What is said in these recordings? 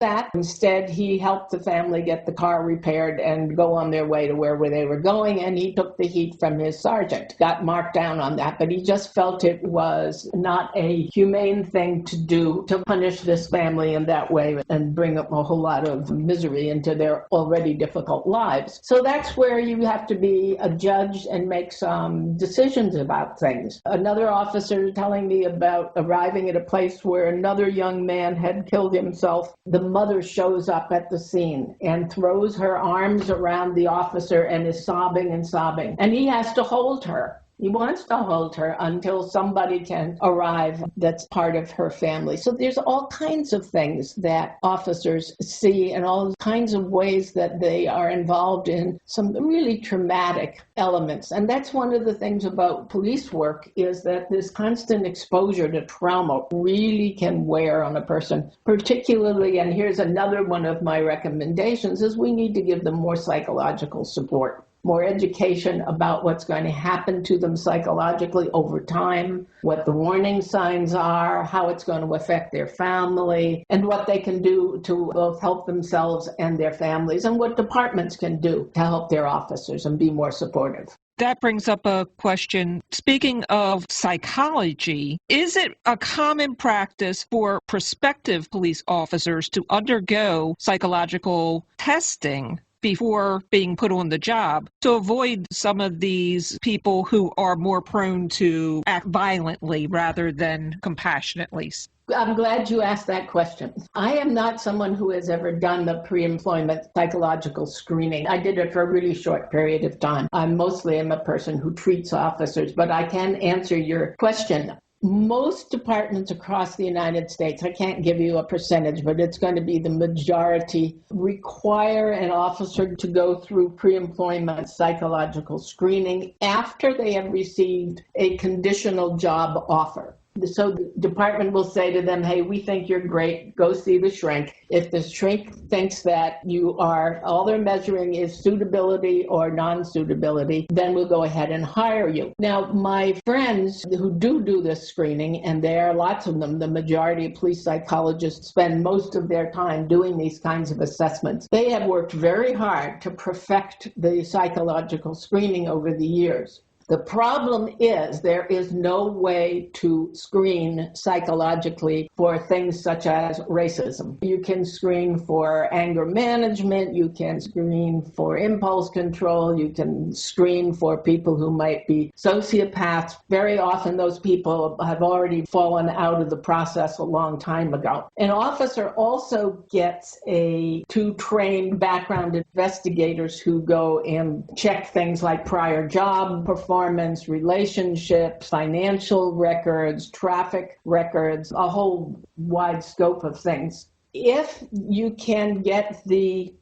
that. Instead, he helped the family get the car repaired and go on their way to where they were going, and he took the heat from his sergeant. Got marked down on that, but he just felt it was not a humane thing to do, to punish this family in that way and bring up a whole lot of misery into their already difficult lives. So that's where you have to be a judge and make some decisions about things. Another officer telling me about arriving at a place where another young man had killed himself. The mother shows up at the scene and throws her arms around the officer and is sobbing and sobbing. And he has to hold her. He wants to hold her until somebody can arrive that's part of her family. So there's all kinds of things that officers see and all kinds of ways that they are involved in some really traumatic elements. And that's one of the things about police work, is that this constant exposure to trauma really can wear on a person, particularly, and here's another one of my recommendations, is we need to give them more psychological support. More education about what's going to happen to them psychologically over time, what the warning signs are, how it's going to affect their family, and what they can do to both help themselves and their families, and what departments can do to help their officers and be more supportive. That brings up a question. Speaking of psychology, is it a common practice for prospective police officers to undergo psychological testing before being put on the job to avoid some of these people who are more prone to act violently rather than compassionately? I'm glad you asked that question. I am not someone who has ever done the pre-employment psychological screening. I did it for a really short period of time. I mostly am a person who treats officers, but I can answer your question. Most departments across the United States, I can't give you a percentage, but it's going to be the majority, require an officer to go through pre-employment psychological screening after they have received a conditional job offer. So the department will say to them, hey, we think you're great, go see the shrink. If the shrink thinks that you are, all they're measuring is suitability or non-suitability, then we'll go ahead and hire you. Now, my friends who do this screening, and there are lots of them, the majority of police psychologists spend most of their time doing these kinds of assessments. They have worked very hard to perfect the psychological screening over the years. The problem is there is no way to screen psychologically for things such as racism. You can screen for anger management, you can screen for impulse control, you can screen for people who might be sociopaths. Very often those people have already fallen out of the process a long time ago. An officer also gets two trained background investigators who go and check things like prior job performance, relationships, financial records, traffic records, a whole wide scope of things. If you can get the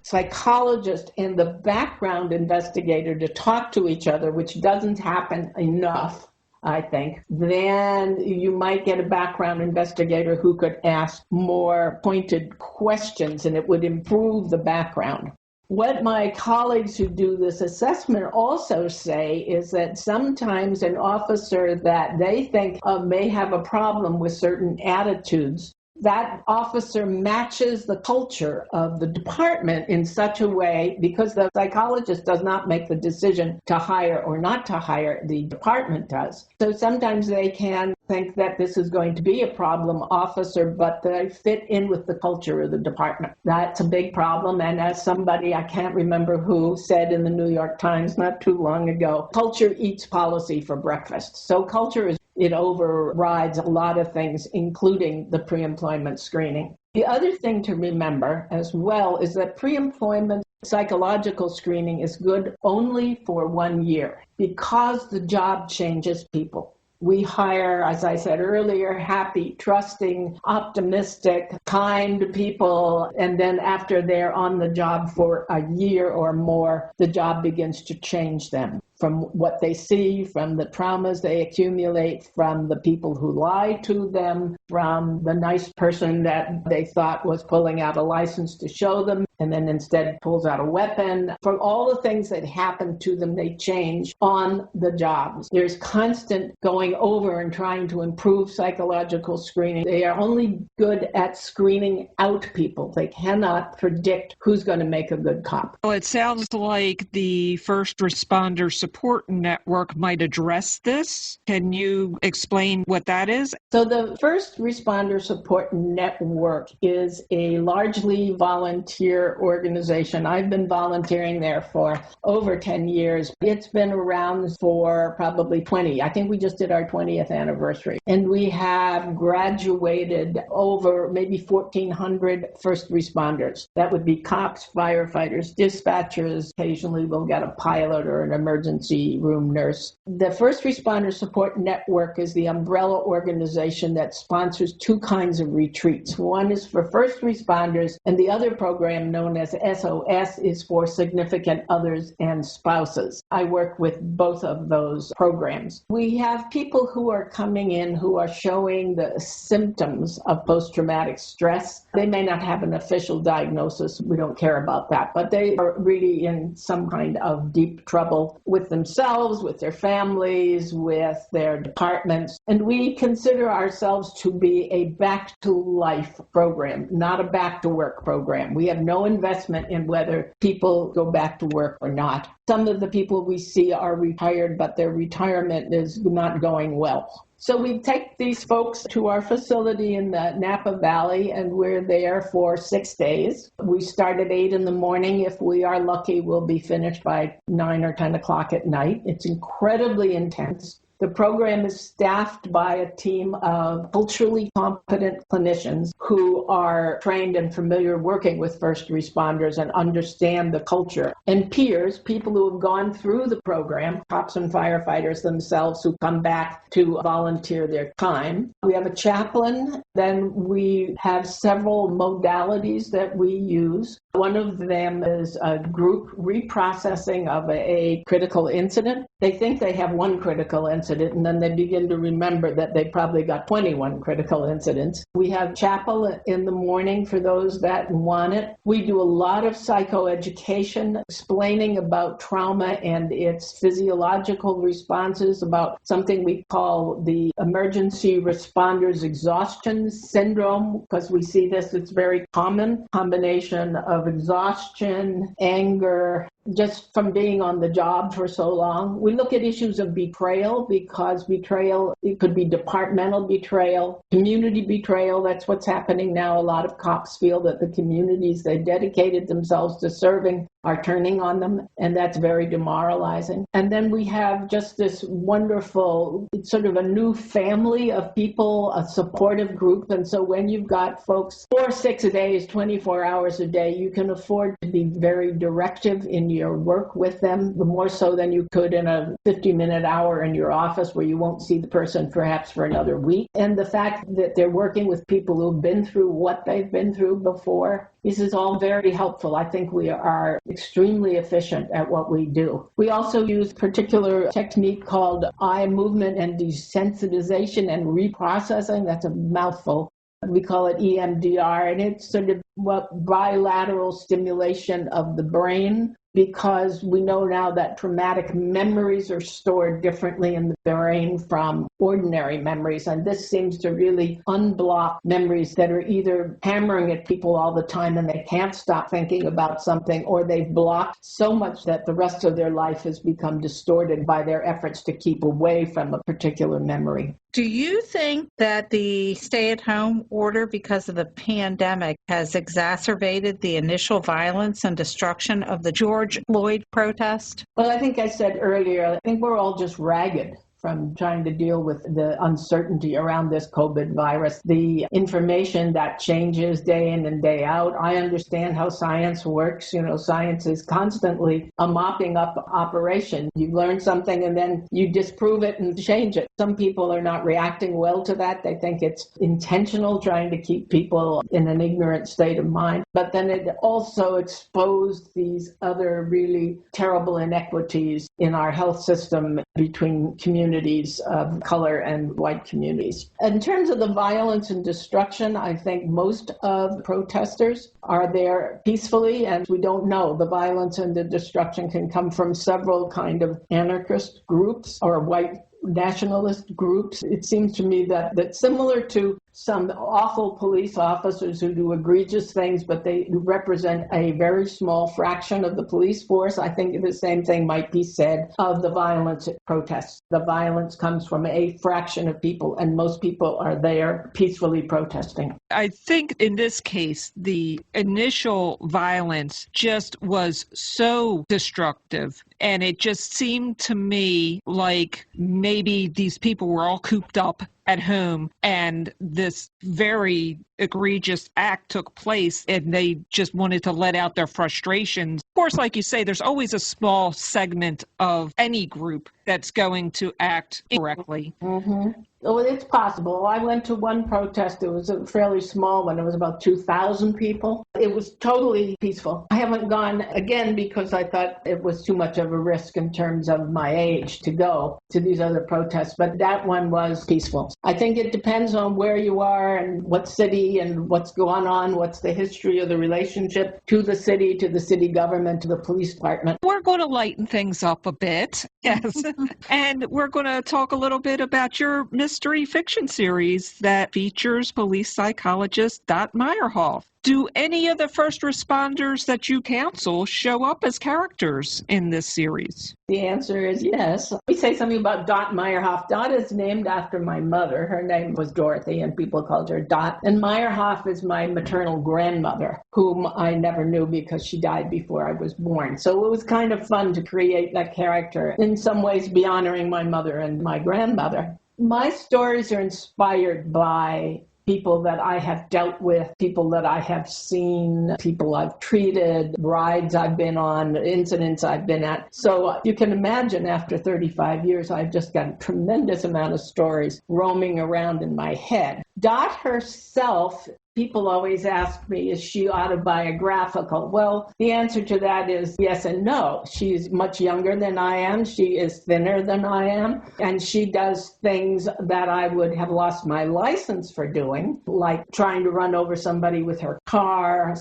psychologist and the background investigator to talk to each other, which doesn't happen enough, I think, then you might get a background investigator who could ask more pointed questions, and it would improve the background. What my colleagues who do this assessment also say is that sometimes an officer that they think may have a problem with certain attitudes, that officer matches the culture of the department in such a way, because the psychologist does not make the decision to hire or not to hire, the department does. So sometimes they can think that this is going to be a problem officer, but they fit in with the culture of the department. That's a big problem. And as somebody, I can't remember who, said in the New York Times not too long ago, culture eats policy for breakfast. So culture it overrides a lot of things, including the pre-employment screening. The other thing to remember as well is that pre-employment psychological screening is good only for 1 year because the job changes people. We hire, as I said earlier, happy, trusting, optimistic, kind people, and then after they're on the job for a year or more, the job begins to change them. from what they see, from the traumas they accumulate, from the people who lie to them, from the nice person that they thought was pulling out a license to show them and then instead pulls out a weapon. From all the things that happen to them, they change on the jobs. There's constant going over and trying to improve psychological screening. They are only good at screening out people. They cannot predict who's going to make a good cop. Well, it sounds like the First Responder Support Network might address this. Can you explain what that is? So the First Responder Support Network is a largely volunteer organization. I've been volunteering there for over 10 years. It's been around for probably 20. I think we just did our 20th anniversary. And we have graduated over maybe 1,400 first responders. That would be cops, firefighters, dispatchers. Occasionally we'll get a pilot or an emergency room nurse. The First Responder Support Network is the umbrella organization that sponsors two kinds of retreats. One is for first responders, and the other program known as SOS is for significant others and spouses. I work with both of those programs. We have people who are coming in who are showing the symptoms of post-traumatic stress. They may not have an official diagnosis. We don't care about that, but they are really in some kind of deep trouble with themselves, with their families, with their departments. And we consider ourselves to be a back-to-life program, not a back-to-work program. We have no investment in whether people go back to work or not. Some of the people we see are retired, but their retirement is not going well. So we take these folks to our facility in the Napa Valley, and we're there for 6 days. We start at 8 in the morning. If we are lucky, we'll be finished by 9 or 10 o'clock at night. It's incredibly intense. The program is staffed by a team of culturally competent clinicians who are trained and familiar working with first responders and understand the culture. And peers, people who have gone through the program, cops and firefighters themselves who come back to volunteer their time. We have a chaplain. Then we have several modalities that we use. One of them is a group reprocessing of a critical incident. They think they have one critical incident, and then they begin to remember that they probably got 21 critical incidents. We have chapel in the morning for those that want it. We do a lot of psychoeducation, explaining about trauma and its physiological responses, about something we call the emergency responders exhaustion syndrome, because we see this, it's very common, combination of exhaustion, anger, just from being on the job for so long. We look at issues of betrayal, because betrayal, it could be departmental betrayal, community betrayal. That's what's happening now. A lot of cops feel that the communities they dedicated themselves to serving are turning on them, and that's very demoralizing. And then we have just this wonderful, sort of a new family of people, a supportive group. And so when you've got folks 4 or 6 days, 24 hours a day, you can afford to be very directive in your work with them, more so than you could in a 50-minute hour in your office where you won't see the person perhaps for another week. And the fact that they're working with people who've been through what they've been through before, this is all very helpful. I think we are extremely efficient at what we do. We also use a particular technique called eye movement and desensitization and reprocessing. That's a mouthful. We call it EMDR, and it's sort of bilateral stimulation of the brain, because we know now that traumatic memories are stored differently in the brain from ordinary memories. And this seems to really unblock memories that are either hammering at people all the time and they can't stop thinking about something, or they've blocked so much that the rest of their life has become distorted by their efforts to keep away from a particular memory. Do you think that the stay-at-home order because of the pandemic has exacerbated the initial violence and destruction of the George Floyd protest? Well, I think I said earlier, I think we're all just ragged. from trying to deal with the uncertainty around this COVID virus, the information that changes day in and day out. I understand how science works. Science is constantly a mopping up operation. You learn something and then you disprove it and change it. Some people are not reacting well to that. They think it's intentional, trying to keep people in an ignorant state of mind. But then it also exposed these other really terrible inequities in our health system between communities of color and white communities. In terms of the violence and destruction, I think most of protesters are there peacefully, and we don't know. The violence and the destruction can come from several kind of anarchist groups or white nationalist groups. It seems to me that similar to some awful police officers who do egregious things, but they represent a very small fraction of the police force, I think the same thing might be said of the violence at protests. The violence comes from a fraction of people, and most people are there peacefully protesting. I think in this case, the initial violence just was so destructive, and it just seemed to me like maybe these people were all cooped up at home and this very egregious act took place and they just wanted to let out their frustrations. Of course, like you say, there's always a small segment of any group that's going to act incorrectly. Mm-hmm. Well, it's possible. I went to one protest. It was a fairly small one. It was about 2,000 people. It was totally peaceful. I haven't gone again because I thought it was too much of a risk in terms of my age to go to these other protests. But that one was peaceful. I think it depends on where you are and what city and what's going on, what's the history of the relationship to the city government, to the police department. We're going to lighten things up a bit, yes. And we're going to talk a little bit about your mystery fiction series that features police psychologist Meyerhoff. Do any of the first responders that you counsel show up as characters in this series? The answer is yes. Let me say something about Dot Meyerhoff. Dot is named after my mother. Her name was Dorothy, and people called her Dot. And Meyerhoff is my maternal grandmother, whom I never knew because she died before I was born. So it was kind of fun to create that character. In some ways, be honoring my mother and my grandmother. My stories are inspired by people that I have dealt with, people that I have seen, people I've treated, rides I've been on, incidents I've been at. So you can imagine after 35 years, I've just got a tremendous amount of stories roaming around in my head. Dot herself, people always ask me, is she autobiographical? Well, the answer to that is yes and no. She's much younger than I am. She is thinner than I am. And she does things that I would have lost my license for doing, like trying to run over somebody with her car.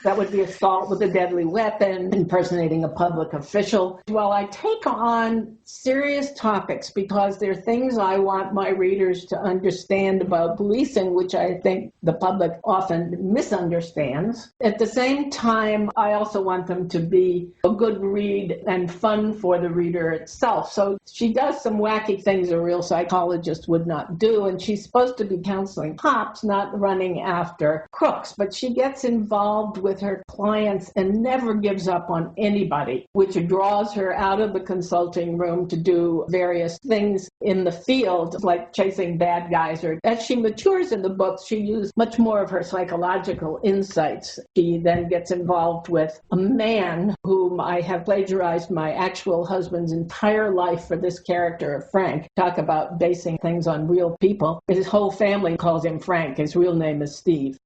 That would be assault with a deadly weapon, impersonating a public official. Well, I take on serious topics because they're things I want my readers to understand about policing, which I think the public often misunderstands. At the same time, I also want them to be a good read and fun for the reader itself. So she does some wacky things a real psychologist would not do, and she's supposed to be counseling cops, not running after crooks. But she gets involved with her clients and never gives up on anybody, which draws her out of the consulting room to do various things in the field, like chasing bad guys. Or as she matures in the books, she uses much more of her psychological insights. She then gets involved with a man whom I have plagiarized my actual husband's entire life for this character of Frank. Talk about basing things on real people. His whole family calls him Frank. His real name is Steve.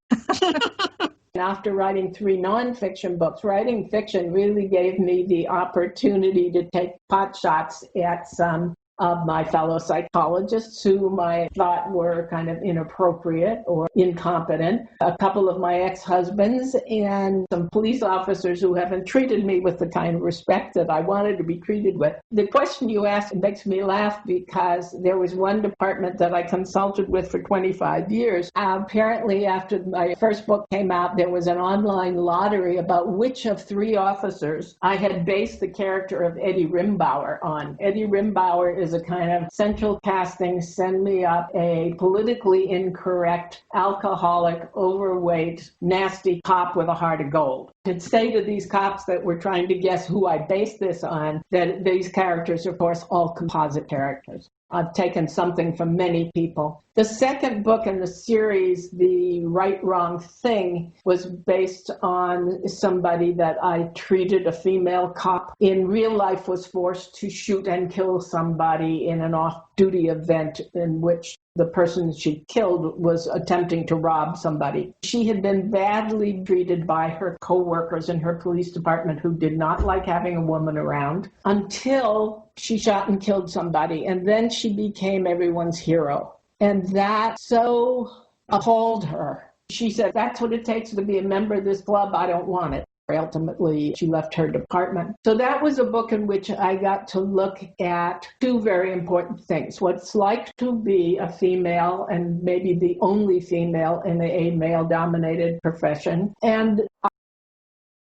After writing 3 nonfiction books, writing fiction really gave me the opportunity to take potshots at some of my fellow psychologists whom I thought were kind of inappropriate or incompetent, a couple of my ex-husbands, and some police officers who haven't treated me with the kind of respect that I wanted to be treated with. The question you asked makes me laugh because there was one department that I consulted with for 25 years. Apparently, after my first book came out, there was an online lottery about which of 3 officers I had based the character of Eddie Rimbauer on. Eddie Rimbauer is a kind of central casting, send me up a politically incorrect, alcoholic, overweight, nasty cop with a heart of gold. To say to these cops that were trying to guess who I based this on, that these characters, of course, all composite characters. I've taken something from many people. The second book in the series, The Right Wrong Thing, was based on somebody that I treated, a female cop, in real life was forced to shoot and kill somebody in an off-duty event in which the person she killed was attempting to rob somebody. She had been badly treated by her co-workers in her police department who did not like having a woman around until she shot and killed somebody. And then she became everyone's hero. And that so appalled her. She said, that's what it takes to be a member of this club. I don't want it. Ultimately, she left her department. So that was a book in which I got to look at two very important things. What it's like to be a female and maybe the only female in a male-dominated profession. And